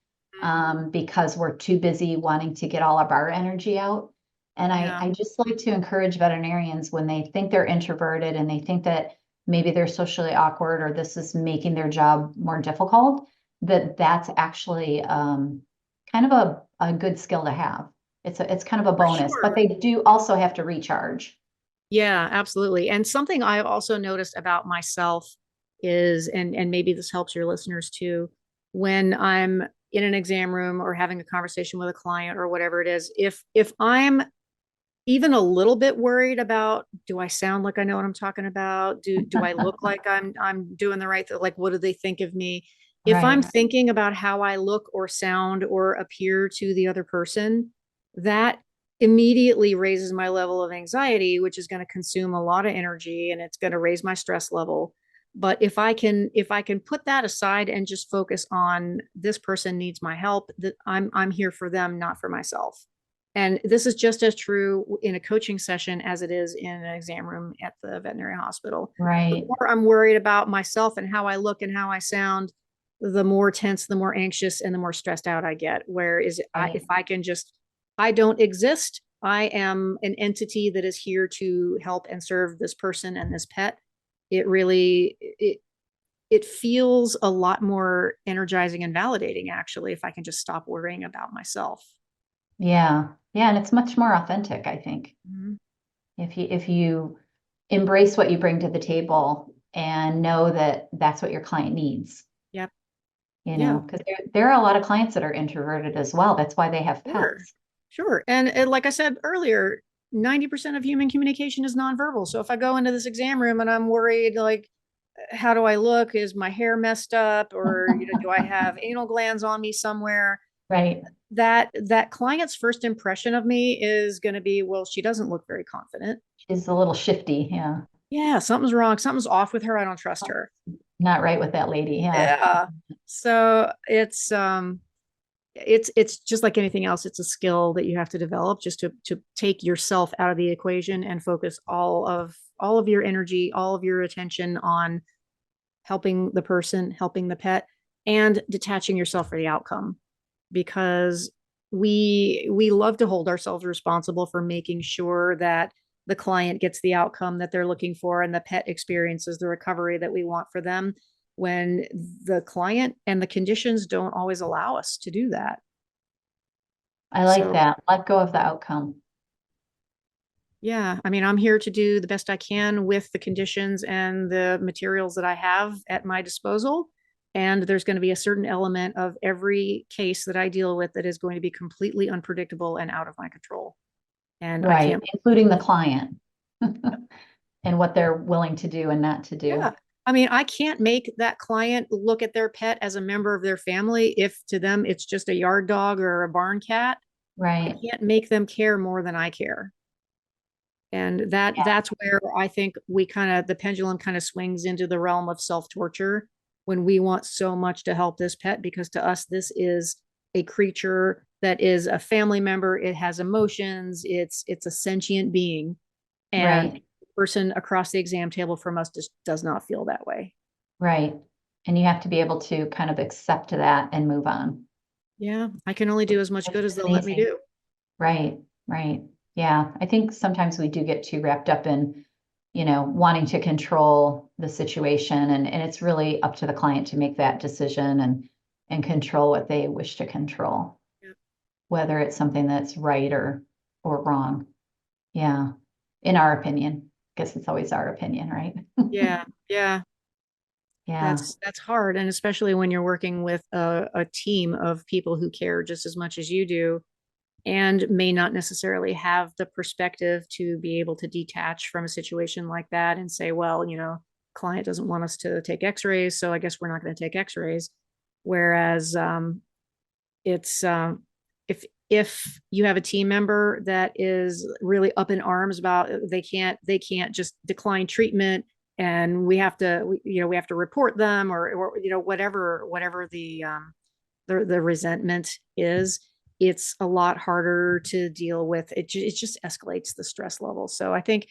because we're too busy wanting to get all of our energy out. And I just like to encourage veterinarians when they think they're introverted and they think that maybe they're socially awkward or this is making their job more difficult, that's actually kind of a good skill to have. It's kind of a bonus, but they do also have to recharge. Yeah, absolutely. And something I've also noticed about myself is, and maybe this helps your listeners too, when I'm in an exam room or having a conversation with a client or whatever it is, if I'm even a little bit worried about, do I sound like I know what I'm talking about? Do I look like I'm doing the right thing? Like, what do they think of me? If I'm thinking about how I look or sound or appear to the other person, that immediately raises my level of anxiety, which is going to consume a lot of energy and it's going to raise my stress level. But if I can put that aside and just focus on, this person needs my help, that I'm here for them, not for myself. And this is just as true in a coaching session as it is in an exam room at the veterinary hospital. The more I'm worried about myself and how I look and how I sound, the more tense, the more anxious, and the more stressed out I get. Whereas if I can just, I don't exist, I am an entity that is here to help and serve this person and this pet. It really, it feels a lot more energizing and validating, actually, if I can just stop worrying about myself. Yeah. Yeah. And it's much more authentic, I think. Mm-hmm. If you embrace what you bring to the table and know that that's what your client needs, Yep. because there are a lot of clients that are introverted as well. That's why they have pets. Sure. And like I said earlier, 90% of human communication is nonverbal. So if I go into this exam room and I'm worried, like, how do I look? Is my hair messed up? Or, do I have anal glands on me somewhere? Right. That client's first impression of me is going to be, well, she doesn't look very confident. She's a little shifty. Yeah. Yeah, something's wrong. Something's off with her. I don't trust her. Not right with that lady. Yeah. Yeah. So it's just like anything else. It's a skill that you have to develop, just to take yourself out of the equation and focus all of your energy, all of your attention on helping the person, helping the pet, and detaching yourself for the outcome. Because we love to hold ourselves responsible for making sure that the client gets the outcome that they're looking for and the pet experiences the recovery that we want for them, when the client and the conditions don't always allow us to do that. I like that. Let go of the outcome. Yeah, I mean, I'm here to do the best I can with the conditions and the materials that I have at my disposal. And there's going to be a certain element of every case that I deal with that is going to be completely unpredictable and out of my control. And I can't, including the client and what they're willing to do and not to do. Yeah. I mean, I can't make that client look at their pet as a member of their family if to them it's just a yard dog or a barn cat. I can't make them care more than I care. And that's where I think the pendulum kind of swings into the realm of self-torture, when we want so much to help this pet, because to us, this is a creature that is a family member. It has emotions. It's a sentient being. And the person across the exam table from us just does not feel that way. Right. And you have to be able to kind of accept that and move on. Yeah. I can only do as much good as they'll let me do. Right. Right. Yeah. I think sometimes we do get too wrapped up in, wanting to control the situation, and it's really up to the client to make that decision and control what they wish to control, whether it's something that's right or wrong. Yeah. In our opinion. I guess it's always our opinion, right? Yeah. Yeah. Yeah. That's hard. And especially when you're working with a team of people who care just as much as you do, and may not necessarily have the perspective to be able to detach from a situation like that and say, well, client doesn't want us to take x-rays, so I guess we're not going to take x-rays. Whereas it's if you have a team member that is really up in arms about, they can't just decline treatment, and we have to report them, or whatever the the resentment is, it's a lot harder to deal with. It just escalates the stress level. So I think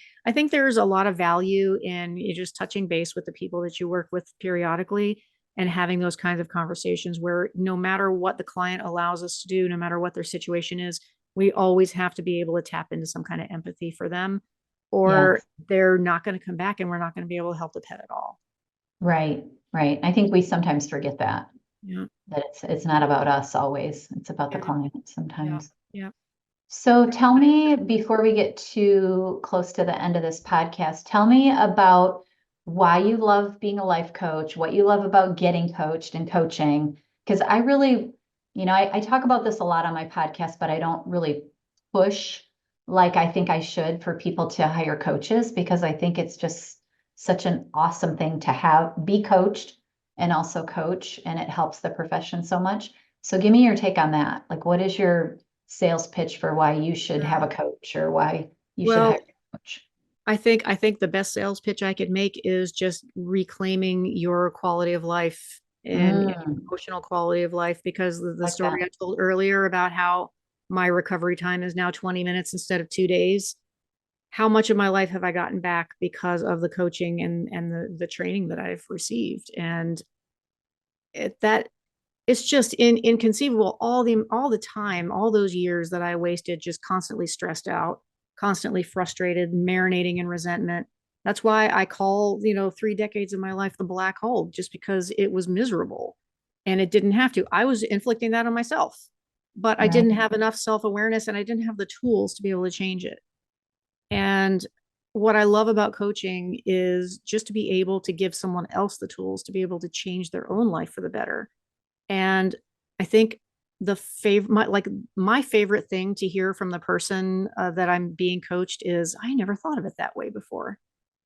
there's a lot of value in you just touching base with the people that you work with periodically and having those kinds of conversations where no matter what the client allows us to do, no matter what their situation is, we always have to be able to tap into some kind of empathy for them, or Yes. they're not going to come back and we're not going to be able to help the pet at all. Right. Right. I think we sometimes forget that. Yeah. That it's not about us always. It's about the Yeah. client Yeah. sometimes. Yeah. So tell me, before we get too close to the end of this podcast, tell me about why you love being a life coach, what you love about getting coached and coaching. Because I really, I talk about this a lot on my podcast, but I don't really push like I think I should for people to hire coaches because I think it's just such an awesome thing to have, be coached and also coach, and it helps the profession so much. So give me your take on that. Like, what is your sales pitch for why you should have a coach or why you should hire Well, a coach? I think the best sales pitch I could make is just reclaiming your quality of life and Mm, emotional quality of life, because the like that. story I told earlier about how my recovery time is now 20 minutes instead of 2 days. How much of my life have I gotten back because of the coaching and the training that I've received? And that it's just inconceivable, all the time, all those years that I wasted just constantly stressed out, constantly frustrated, marinating in resentment. That's why I call, 3 decades of my life the black hole, just because it was miserable and it didn't have to. I was inflicting that on myself, but I Right. didn't have enough self-awareness and I didn't have the tools to be able to change it. And what I love about coaching is just to be able to give someone else the tools to be able to change their own life for the better. And I think my favorite thing to hear from the person that I'm being coached is, I never thought of it that way before.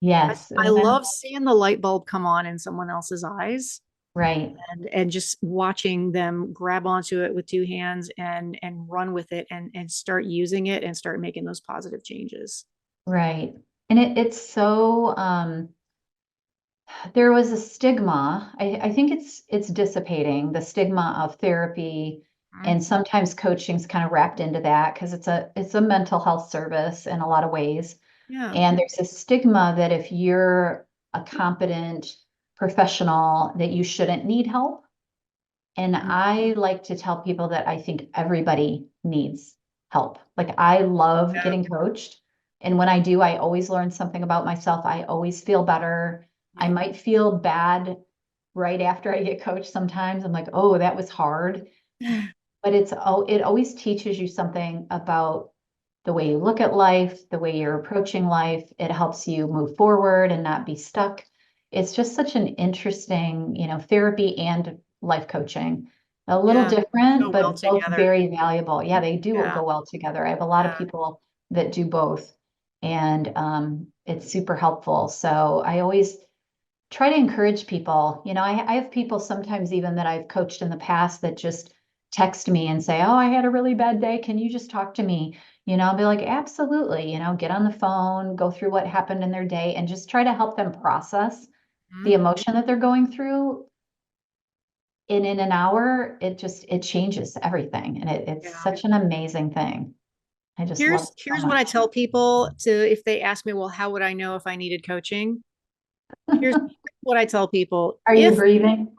I, Yes. I Isn't that love seeing the light bulb come on in someone else's eyes, right? and just watching them grab onto it with two hands and run with it and start using it and start making those positive changes. Right. And it's so there was a stigma. I think it's dissipating, the stigma of therapy, Mhm. and sometimes coaching's kind of wrapped into that because it's a mental health service in a lot of ways. Yeah. And there's a stigma that if you're a competent professional, that you shouldn't need help. And Mhm. I like to tell people that I think everybody needs help. Like I love Yeah. getting coached. And when I do, I always learn something about myself. I always feel better. I Yeah. might feel bad right after I get coached sometimes. I'm like, oh, that was hard. But it always teaches you something about the way you look at life, the way you're approaching life. It helps you move forward and not be stuck. It's just such an interesting, therapy and life coaching. A little Yeah. different, Go well but both together. very valuable. Yeah, they do Yeah. go well together. I have a lot of Yeah. people that do both, and it's super helpful. So I always try to encourage people. I have people sometimes even that I've coached in the past that just text me and say, "Oh, I had a really bad day. Can you just talk to me?" I'll be like, "Absolutely." Get on the phone, go through what happened in their day, and just try to help them process the Mhm. emotion that they're going through. And in an hour, it changes everything. And it's Yeah. such an amazing thing. I just love Here's it so here's what I much. tell people to if they ask me, well, how would I know if I needed coaching? Here's what I tell people. Are you breathing?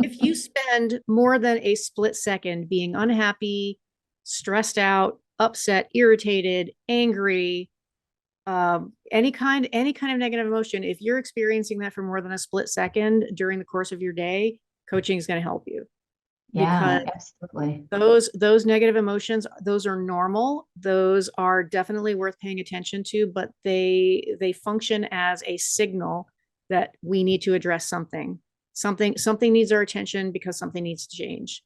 If you spend more than a split second being unhappy, stressed out, upset, irritated, angry, any kind of negative emotion, if you're experiencing that for more than a split second during the course of your day, coaching is going to help you, because Yeah, absolutely. those negative emotions, those are normal, those are definitely worth paying attention to, but they function as a signal that we need to address something needs our attention because something needs to change.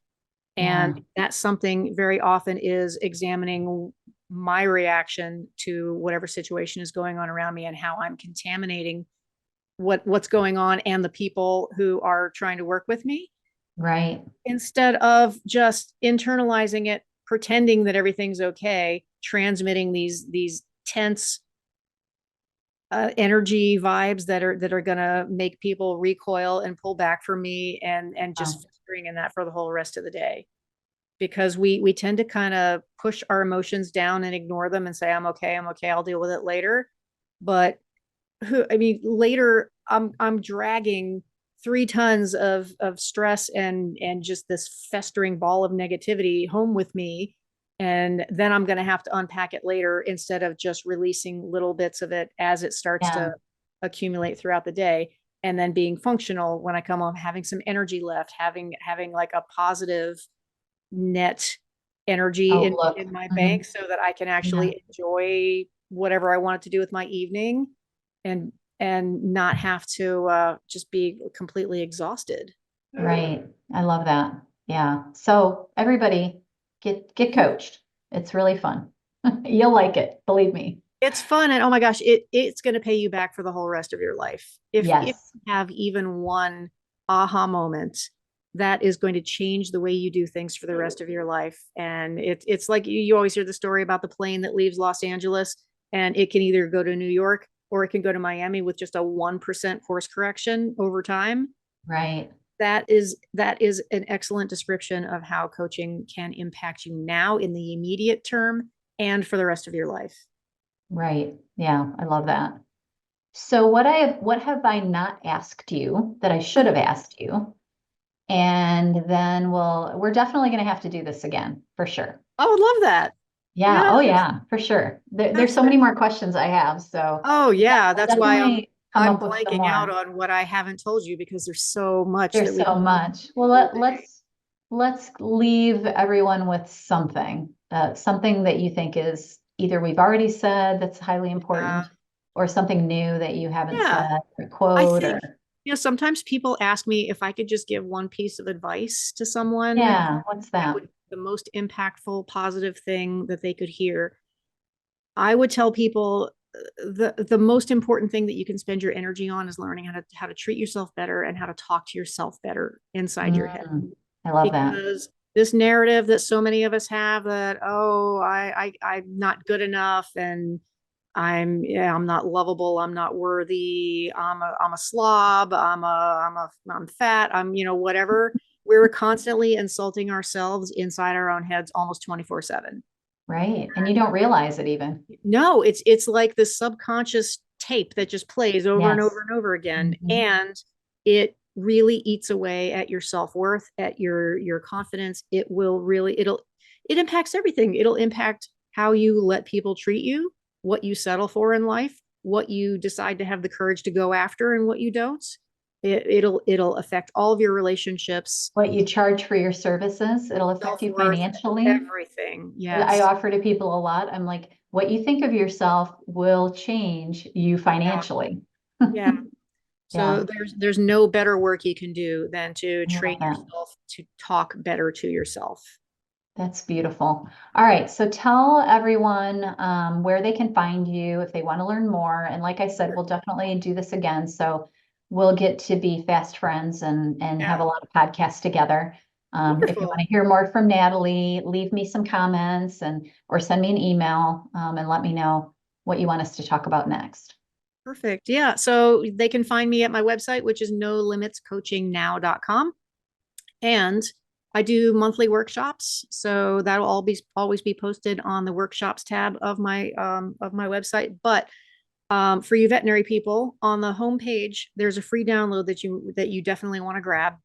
Yeah. And that something very often is examining my reaction to whatever situation is going on around me and how I'm contaminating what's going on and the people who are trying to work with me, Right. instead of just internalizing it, pretending that everything's okay, transmitting these tense energy vibes that are going to make people recoil and pull back from me and just Oh, factoring in that for the whole rest of the day, because we tend to kind of push our emotions down and ignore them and say, I'm okay, I'll deal with it later. But later I'm dragging 3 tons of stress and just this festering ball of negativity home with me. And then I'm going to have to unpack it later instead of just releasing little bits of it as it starts to accumulate throughout the day. And then being functional when I come home, having some energy left, having like a positive net energy in my bank so that I can actually enjoy whatever I wanted to do with my evening and not have to just be completely exhausted. Right. I love that. Yeah. So everybody get coached. It's really fun. You'll like it. Believe me. It's fun. And oh my gosh, it's going to pay you back for the whole rest of your life. If you have even one aha moment, that is going to change the way you do things for the rest of your life. And it's like you always hear the story about the plane that leaves Los Angeles, and it can either go to New York or it can go to Miami with just a 1% course correction over time. Right. That is an excellent description of how coaching can impact you now in the immediate term and for the rest of your life. Right. Yeah, I love that. So what have I not asked you that I should have asked you? And then we're definitely going to have to do this again for sure. I would love that. Yeah. Yes. Oh yeah, for sure. There's so many more questions I have. So oh yeah, that's why I'm come up with some blanking more. out on what I haven't told you because there's so much. There's so much. Well, let's leave everyone with something that you think is either we've already said that's highly important, or something new that you haven't said, or quote. I think, sometimes people ask me if I could just give one piece of advice to someone. Yeah, what's that? Would be the most impactful, positive thing that they could hear. I would tell people the most important thing that you can spend your energy on is learning how to treat yourself better and how to talk to yourself better inside your head. I love that. Because this narrative that so many of us have that, I'm not good enough and I'm not lovable, I'm not worthy, I'm a slob, I'm fat, I'm whatever. We're constantly insulting ourselves inside our own heads almost 24/7. Right. And you don't realize it even. No, it's like this subconscious tape that just plays over and over and over again. And it really eats away at your self-worth, at your confidence. It impacts everything. It'll impact how you let people treat you, what you settle for in life, what you decide to have the courage to go after and what you don't. It'll affect all of your relationships. What you charge for your services, it'll affect you financially. Everything. Yes. I offer to people a lot. I'm like, what you think of yourself will change you financially. Yeah. So there's no better work you can do than to train yourself to talk better to yourself. That's beautiful. All right. So tell everyone where they can find you if they want to learn more. And like I said, we'll definitely do this again. So we'll get to be fast friends and have a lot of podcasts together. If you want to hear more from Natalie, leave me some comments or send me an email and let me know what you want us to talk about next. Perfect. Yeah. So they can find me at my website, which is nolimitscoachingnow.com. And I do monthly workshops. So that'll always be posted on the workshops tab of my website. But for you veterinary people, on the homepage, there's a free download that you definitely want to grab.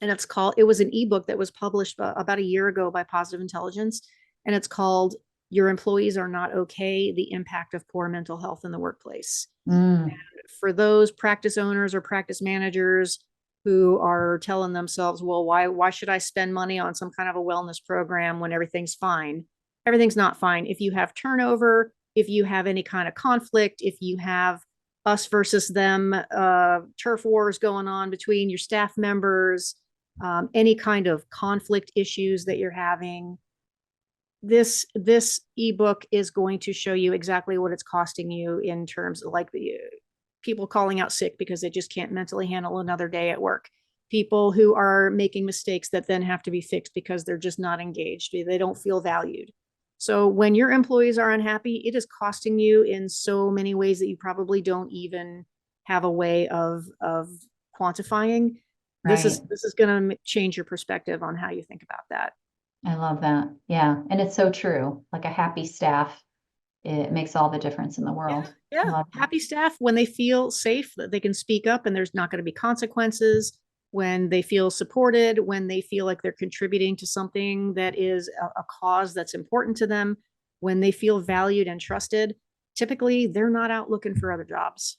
And it was an ebook that was published about a year ago by Positive Intelligence. And it's called Your Employees Are Not Okay, The Impact of Poor Mental Health in the Workplace. For those practice owners or practice managers who are telling themselves, well, why should I spend money on some kind of a wellness program when everything's fine? Everything's not fine. If you have turnover, if you have any kind of conflict, if you have us versus them, turf wars going on between your staff members, any kind of conflict issues that you're having, this ebook is going to show you exactly what it's costing you in terms of like the people calling out sick because they just can't mentally handle another day at work. People who are making mistakes that then have to be fixed because they're just not engaged. They don't feel valued. So when your employees are unhappy, it is costing you in so many ways that you probably don't even have a way of quantifying. This Right. is going to change your perspective on how you think about that. I love that. Yeah. And it's so true. Like a happy staff, it makes all the difference in the Yeah, world. yeah. Love that. Happy staff when they feel safe, that they can speak up and there's not going to be consequences, when they feel supported, when they feel like they're contributing to something that is a cause that's important to them, when they feel valued and trusted. Typically, they're not out looking for other jobs,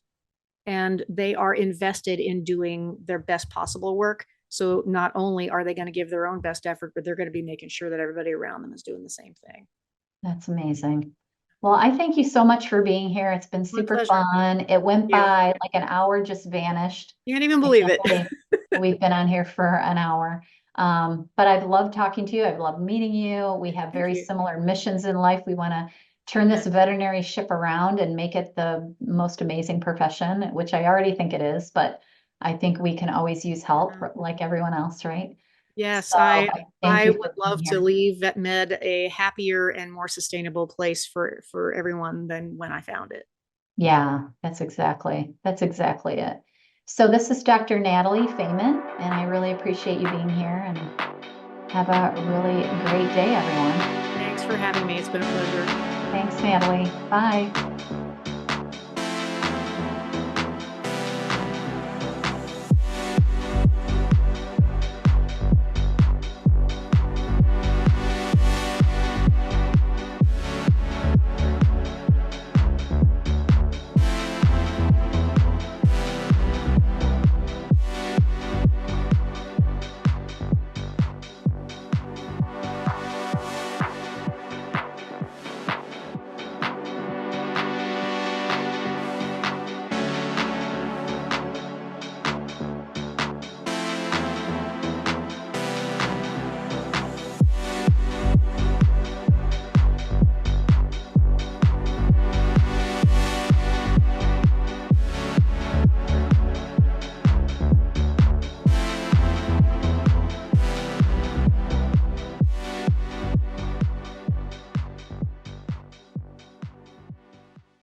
and they are invested in doing their best possible work. So not only are they going to give their own best effort, but they're going to be making sure that everybody around them is doing the same thing. That's amazing. Well, I thank you so much for being here. It's been My super pleasure. fun. It went You by like an hour just vanished. can't even I believe can't it. believe we've been on here for an hour. But I've loved talking to you. I've loved meeting you. We have Thank very you. similar missions in life. We want to turn this Amen. veterinary ship around and make it the most amazing profession, which I already think it is, but I think we can always use help like everyone else, right? Yes, So I thank I you would for being love to here. leave vet med a happier and more sustainable place for everyone than when I found it. Yeah, that's exactly it. So this is Dr. Natalie Fayman, and I really appreciate you being here and have a really great day, everyone. Thanks for having me. It's been a pleasure. Thanks, Natalie. Bye.